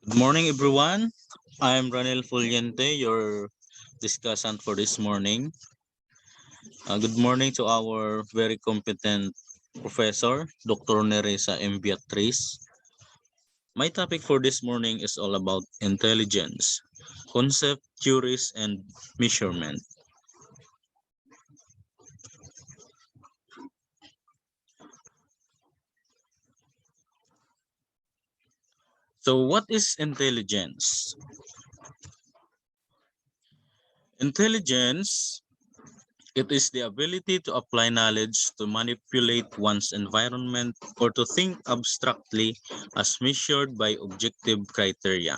Good morning, everyone. I'm Ranel Fuliente, your discussant for this morning. Good morning to our very competent professor, Dr. Neresa M. Beatriz. My topic for this morning is all about intelligence, concept, theories, and measurement. So, what is intelligence? Intelligence, it is the ability to apply knowledge to manipulate one's environment or to think abstractly as measured by objective criteria.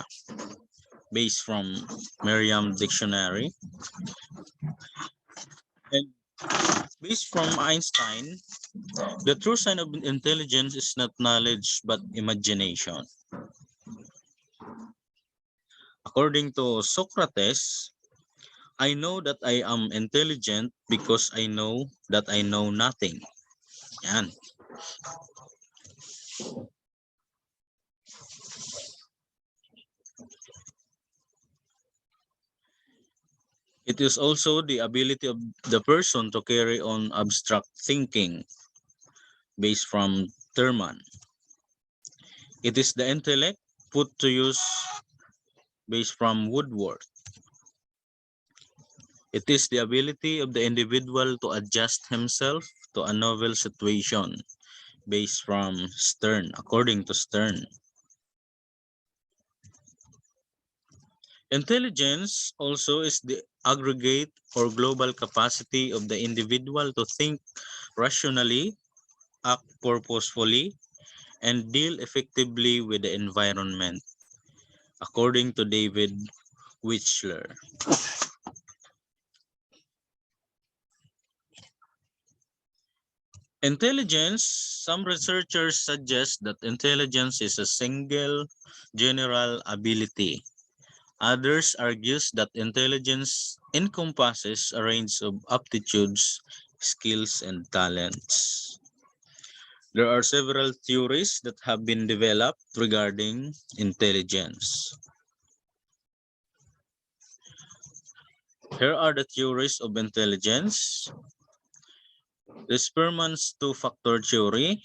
Based from Merriam Dictionary. And based from Einstein, the true sign of intelligence is not knowledge but imagination. According to Socrates, I know that I am intelligent because I know that I know nothing. Yan. It is also the ability of the person to carry on abstract thinking based from Thurman. It is the intellect put to use based from Woodworth. It is the ability of the individual to adjust himself to a novel situation based from Stern, according to Stern. Intelligence also is the aggregate or global capacity of the individual to think rationally, act purposefully, and deal effectively with the environment, according to David Wechsler. Intelligence, some researchers suggest that intelligence is a single general ability. Others argues that intelligence encompasses a range of aptitudes, skills, and talents. There are several theories that have been developed regarding intelligence. Here are the theories of intelligence. The Spearman's two-factor theory.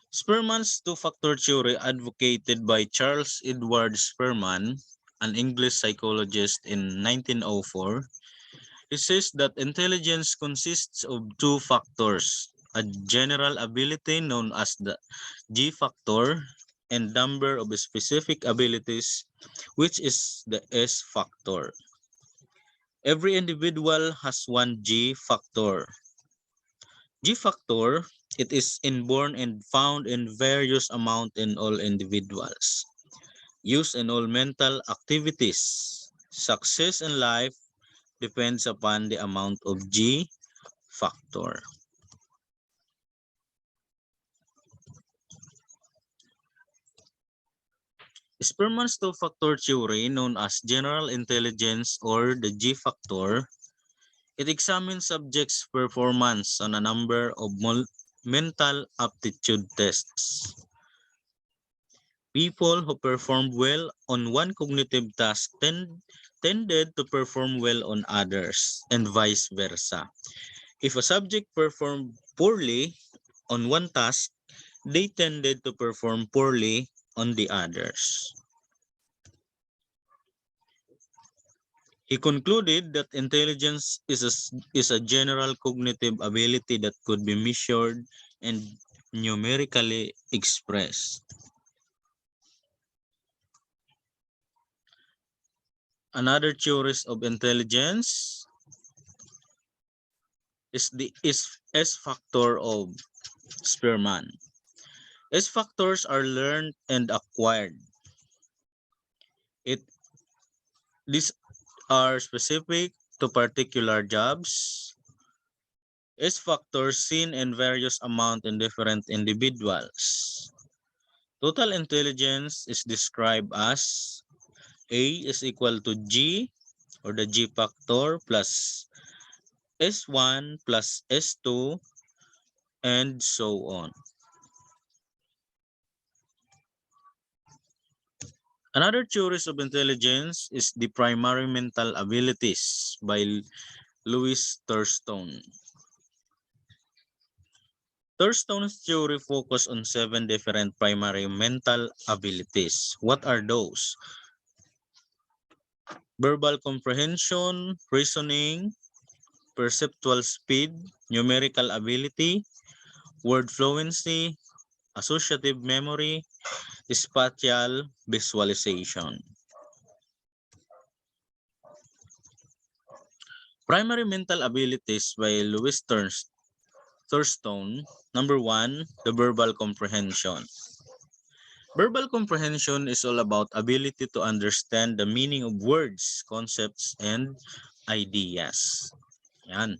Spearman's two-factor theory, advocated by Charles Edward Spearman, an English psychologist in 1904, he says that intelligence consists of two factors, a general ability known as the G factor and number of specific abilities, which is the S factor. Every individual has one G factor. G factor, it is inborn and found in various amount in all individuals. Used in all mental activities. Success in life depends upon the amount of G factor. Spearman's two-factor theory, known as general intelligence or the G factor, it examines subjects' performance on a number of mental aptitude tests. People who performed well on one cognitive task tended to perform well on others, and vice versa. If a subject performed poorly on one task, they tended to perform poorly on the others. He concluded that intelligence is a general cognitive ability that could be measured and numerically expressed. Another theories of intelligence is the S factor of Spearman. S factors are learned and acquired. These are specific to particular jobs. S factors seen in various amount in different individuals. Total intelligence is described as A is equal to G or the G factor plus S1 plus S2 and so on. Another theories of intelligence is the primary mental abilities by Louis Thurston. Thurston's theory focused on 7 different primary mental abilities. What are those? Verbal comprehension, reasoning, perceptual speed, numerical ability, word fluency, associative memory, spatial visualization. Primary mental abilities by Louis Thurston. Number 1, the verbal comprehension. Verbal comprehension is all about ability to understand the meaning of words, concepts, and ideas. Yan.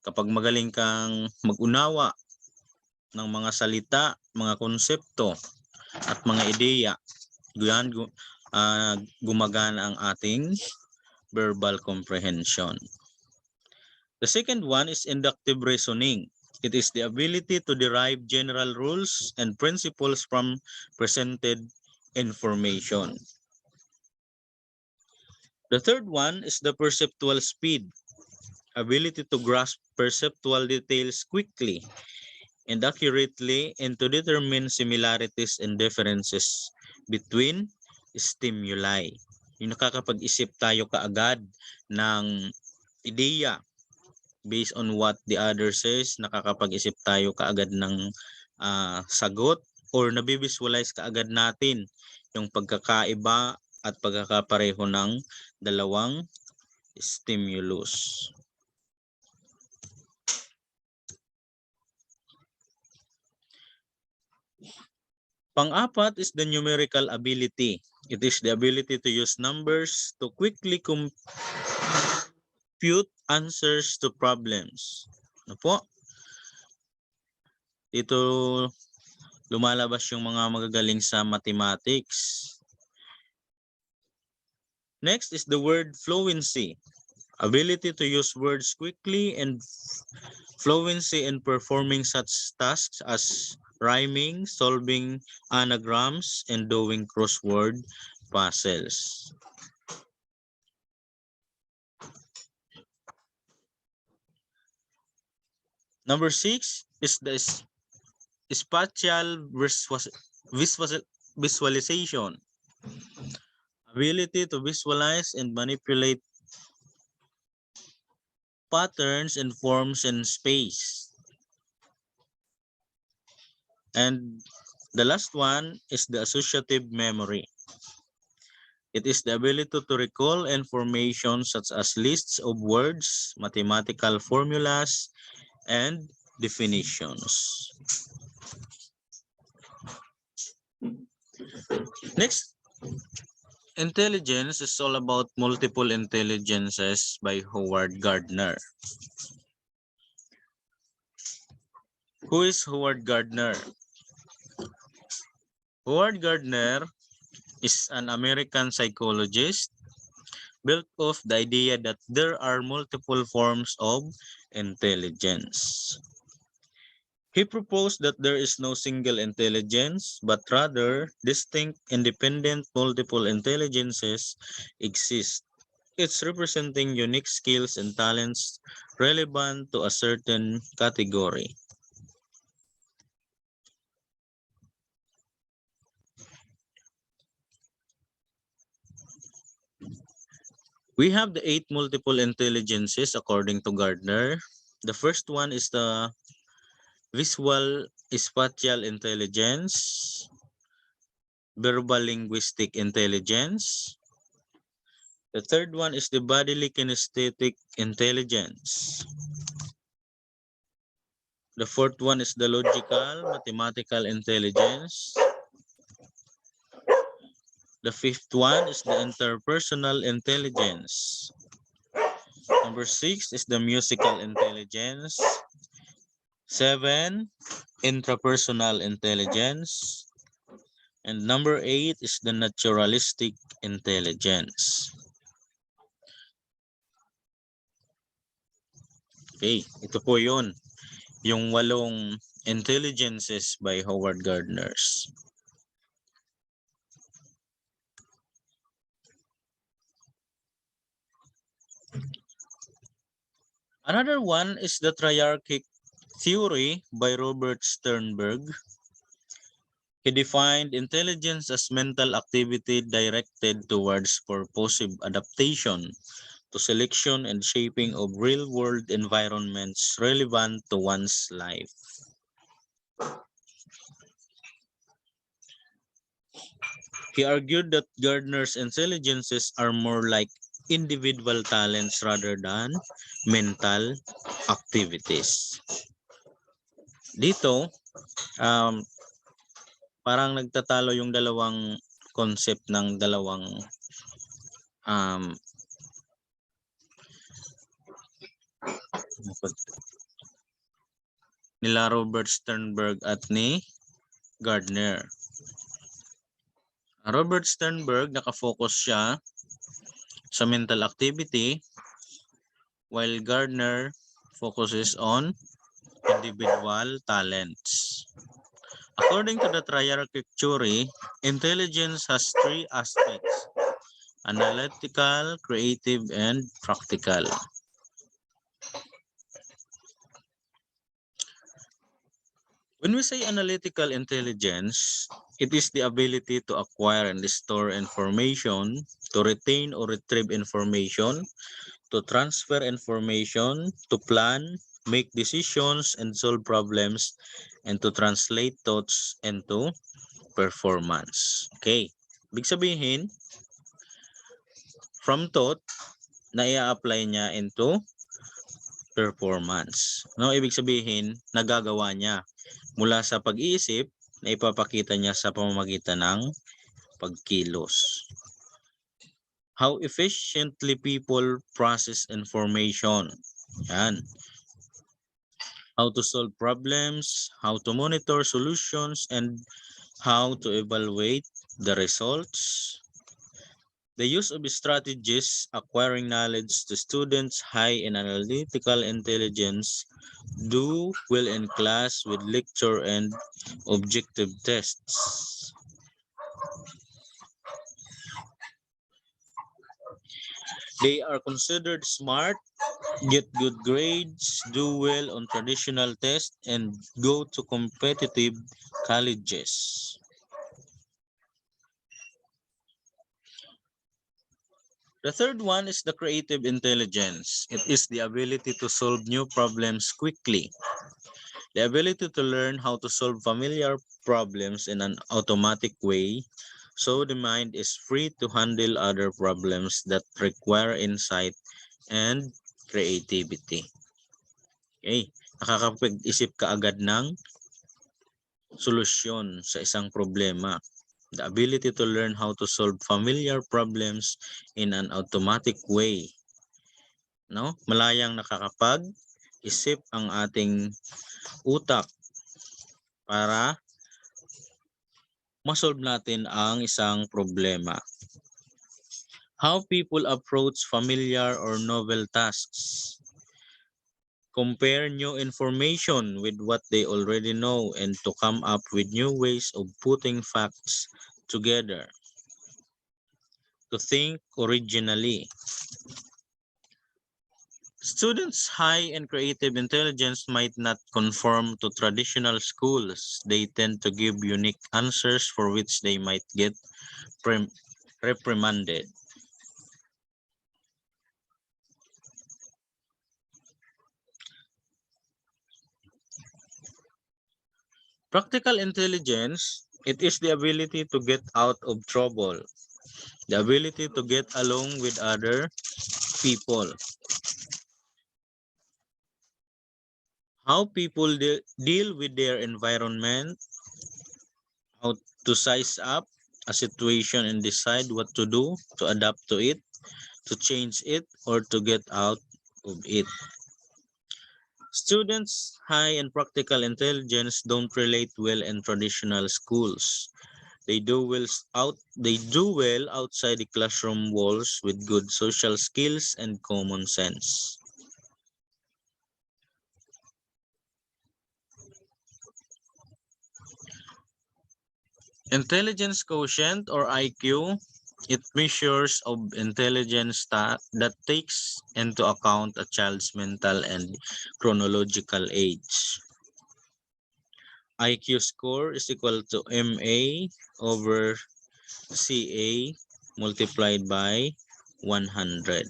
Kapag magaling kang mag-unawa ng mga salita, mga konsepto, at mga ideya, gumagana ang ating verbal comprehension. The second one is inductive reasoning. It is the ability to derive general rules and principles from presented information. The third one is the perceptual speed. Ability to grasp perceptual details quickly and accurately and to determine similarities and differences between stimuli. Yung nakakapag-isip tayo kaagad ng ideya based on what the other says, nakakapag-isip tayo kaagad ng sagot or nabivisualize kaagad natin yung pagkakaiba at pagkakapareho ng dalawang stimulus. Pang-apat is the numerical ability. It is the ability to use numbers to quickly compute answers to problems. Ano po? Dito lumalabas yung mga magagaling sa mathematics. Next is the word fluency. Ability to use words quickly and fluency in performing such tasks as rhyming, solving anagrams, and doing crossword puzzles. Number 6 is the spatial visualization. Ability to visualize and manipulate patterns and forms in space. And the last one is the associative memory. It is the ability to recall information such as lists of words, mathematical formulas, and definitions. Next, intelligence is all about multiple intelligences by Howard Gardner. Who is Howard Gardner? Howard Gardner is an American psychologist built off the idea that there are multiple forms of intelligence. He proposed that there is no single intelligence, but rather distinct, independent, multiple intelligences exist, each representing unique skills and talents relevant to a certain category. We have the 8 multiple intelligences according to Gardner. The first one is the visual spatial intelligence, verbal linguistic intelligence. The third one is the bodily kinesthetic intelligence. The fourth one is the logical mathematical intelligence. The fifth one is the interpersonal intelligence. Number 6 is the musical intelligence. 7, intrapersonal intelligence. And number 8 is the naturalistic intelligence. Okay, ito po yun. Yung 8 intelligences by Howard Gardner. Another one is the Triarchic Theory by Robert Sternberg. He defined intelligence as mental activity directed towards purposive adaptation to selection and shaping of real-world environments relevant to one's life. He argued that Gardner's intelligences are more like individual talents rather than mental activities. Dito, um, parang nagtatalo yung dalawang concept ng dalawang um, nila Robert Sternberg at ni Gardner. Robert Sternberg, nakafocus siya sa mental activity while Gardner focuses on individual talents. According to the Triarchic Theory, intelligence has three aspects: analytical, creative, and practical. When we say analytical intelligence, it is the ability to acquire and store information, to retain or retrieve information, to transfer information, to plan, make decisions, and solve problems, and to translate thoughts into performance. Okay. Ibig sabihin, from thought, na i-apply niya into performance. No, ibig sabihin, nagagawa niya mula sa pag-iisip na ipapakita niya sa pamamagitan ng pagkilos. How efficiently people process information. Yan. How to solve problems, how to monitor solutions, and how to evaluate the results. The use of strategies acquiring knowledge to students high in analytical intelligence do well in class with lecture and objective tests. They are considered smart, get good grades, do well on traditional tests, and go to competitive colleges. The third one is the creative intelligence. It is the ability to solve new problems quickly. The ability to learn how to solve familiar problems in an automatic way, so the mind is free to handle other problems that require insight and creativity. Okay, nakakapag-isip ka agad ng solusyon sa isang problema. The ability to learn how to solve familiar problems in an automatic way. No? Malayang nakakapag-isip ang ating utak para masolve natin ang isang problema. How people approach familiar or novel tasks. Compare new information with what they already know and to come up with new ways of putting facts together. To think originally. Students high in creative intelligence might not conform to traditional schools. They tend to give unique answers for which they might get reprimanded. Practical intelligence, it is the ability to get out of trouble, the ability to get along with other people. How people deal with their environment, how to size up a situation and decide what to do, to adapt to it, to change it, or to get out of it. Students high in practical intelligence don't relate well in traditional schools. They do well outside the classroom walls with good social skills and common sense. Intelligence quotient or IQ, It measures of intelligence that takes into account a child's mental and chronological age. IQ score is equal to MA over CA multiplied by 100.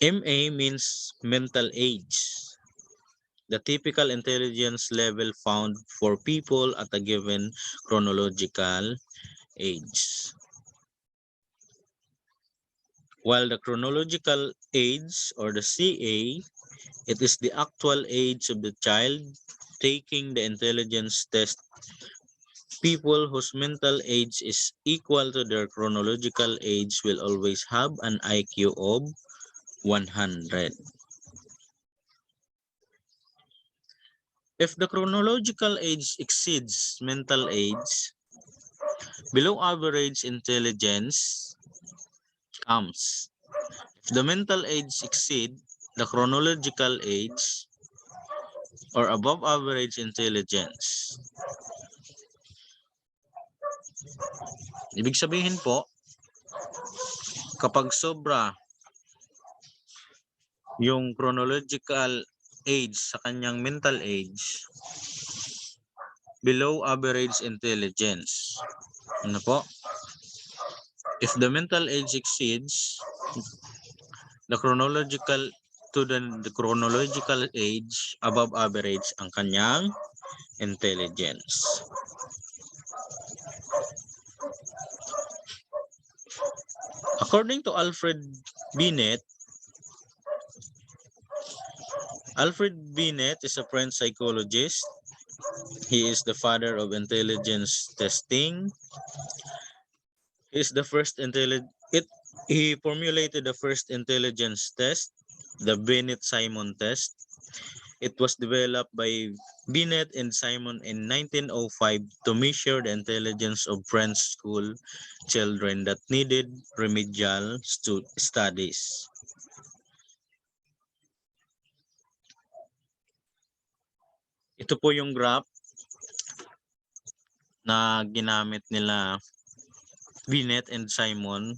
MA means mental age, the typical intelligence level found for people at a given chronological age. While the chronological age or the CA, it is the actual age of the child taking the intelligence test. People whose mental age is equal to their chronological age will always have an IQ of 100. If the chronological age exceeds mental age, below average intelligence comes. If the mental age exceed the chronological age or above average intelligence, ibig sabihin po, kapag sobra yung chronological age sa kanyang mental age, below average intelligence. Ano po? If the mental age exceeds the chronological the chronological age, above average ang kanyang intelligence. According to Binet, Alfred Binet is a French psychologist. He is the father of intelligence testing. He is the first he formulated the first intelligence test, the Binet-Simon test. It was developed by Binet and Simon in 1905 to measure the intelligence of French school children that needed remedial studies. Ito po yung graph na ginamit nila Binet and Simon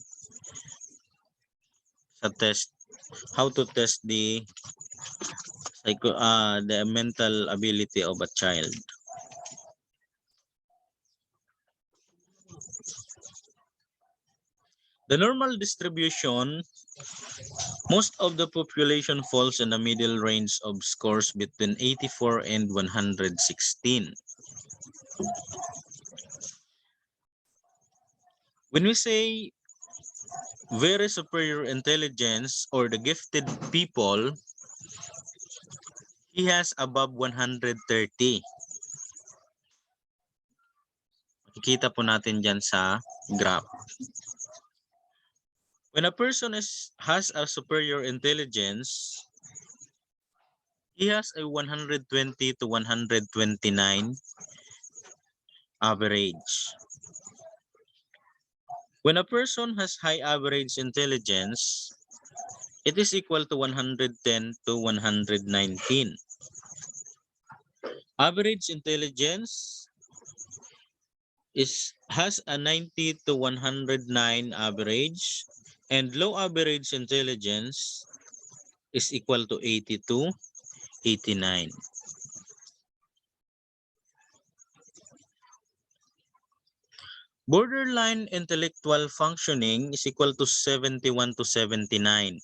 sa test, how to test the mental ability of a child. The normal distribution, most of the population falls in the middle range of scores between 84 and 116. When we say very superior intelligence or the gifted people, he has above 130. Makikita po natin dyan sa graph. When a person has a superior intelligence, he has a 120 to 129 average. When a person has high average intelligence, it is equal to 110 to 119. Average intelligence has a 90 to 109 average, and low average intelligence is equal to 80 to 89. Borderline intellectual functioning is equal to 71 to 79.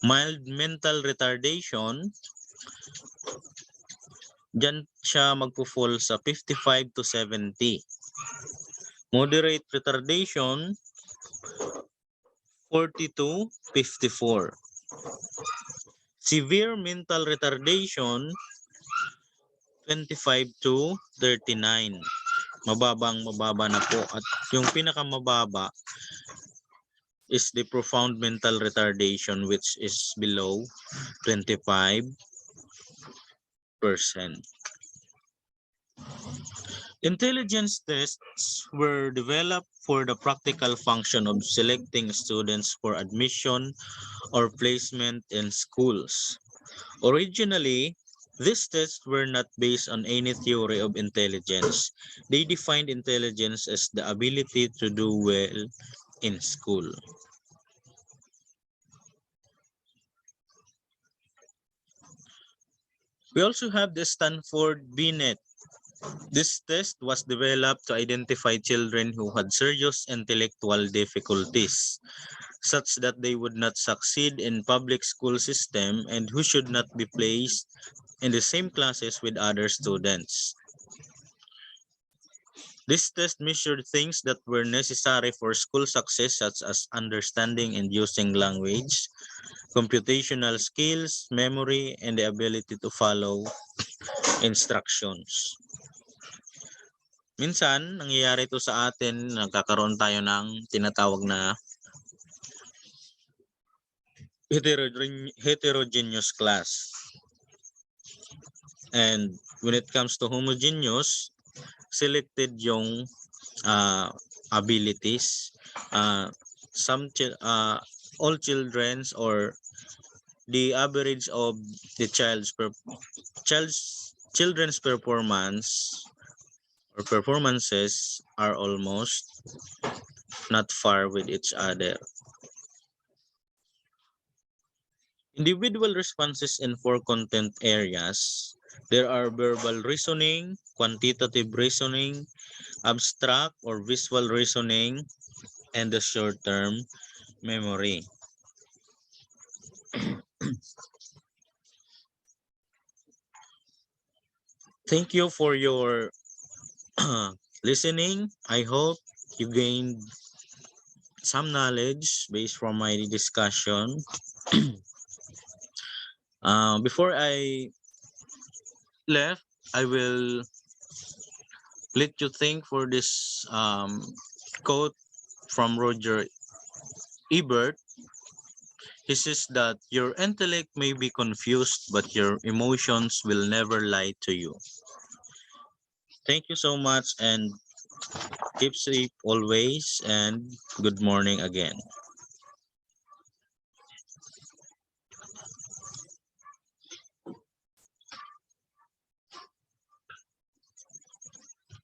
Mild mental retardation, dyan siya magpo-fall sa 55 to 70. Moderate retardation, 40 to 54. Severe mental retardation, 25 to 39. Mababa na po. At yung pinakamababa is the profound mental retardation, which is below 25%. Intelligence tests were developed for the practical function of selecting students for admission or placement in schools. Originally, These tests were not based on any theory of intelligence. They defined intelligence as the ability to do well in school. We also have the Stanford Binet. This test was developed to identify children who had serious intellectual difficulties, such that they would not succeed in public school system and who should not be placed in the same classes with other students. This test measured things that were necessary for school success, such as understanding and using language, computational skills, memory, and the ability to follow instructions. Minsan, nangyayari ito sa atin, nagkakaroon tayo ng tinatawag na heterogeneous class. And when it comes to homogeneous, selected yung abilities. All children's or the average of the children's performance or performances are almost not far with each other. Individual responses in 4 content areas. There are verbal reasoning, quantitative reasoning, abstract or visual reasoning, and the short-term memory. Thank you for your listening. I hope you gained some knowledge based from my discussion. Before I left, I will let you think for this quote from Roger Ebert. He says that your intellect may be confused, but your emotions will never lie to you. Thank you so much and keep safe always, and good morning again.